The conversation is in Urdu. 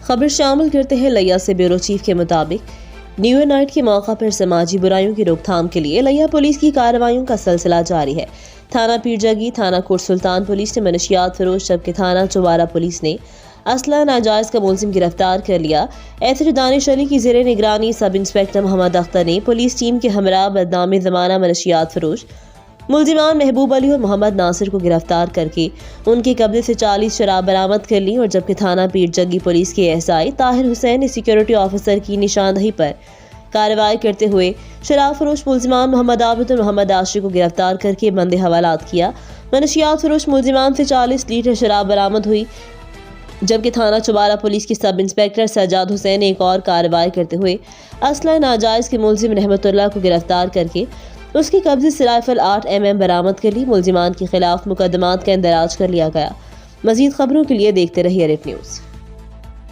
خبر شامل کرتے ہیں لیا سے بیورو چیف کے مطابق نیو ایئر نائٹ کے موقع پر سماجی برائیوں کی روک تھام کے لیے لیا پولیس کی کارروائیوں کا سلسلہ جاری ہے۔ تھانہ پیر جگی، تھانہ کوٹ سلطان پولیس نے منشیات فروش، جبکہ تھانہ چوارہ پولیس نے اسلحہ ناجائز کا ملزم گرفتار کر لیا۔ ایس ایچ دانش علی کی زیر نگرانی سب انسپکٹر محمد اختر نے پولیس ٹیم کے ہمراہ بدنام زمانہ منشیات فروش ملزمان محبوب علی اور محمد ناصر کو گرفتار کر کے ان کے قبضے سے 40 شراب برآمد کر لی، اور جبکہ تھانہ پیر جگی پولیس کے SI طاہر حسین نے سیکیورٹی آفیسر کی نشاندہی پر کارروائی کرتے ہوئے شراب فروش ملزمان محمد عابد اور محمد عاشق کو گرفتار کر کے بند حوالات کیا۔ منشیات فروش ملزمان سے 40 لیٹر شراب برآمد ہوئی، جبکہ تھانہ چوارہ پولیس کے سب انسپکٹر سجاد حسین نے ایک اور کارروائی کرتے ہوئے اسلحہ ناجائز کے ملزم رحمت اللہ کو گرفتار کر کے اس کی قبضے سے رائفل 8mm برآمد کر لی۔ ملزمان کے خلاف مقدمات کا اندراج کر لیا گیا۔ مزید خبروں کے لیے دیکھتے رہیے ریٹ نیوز۔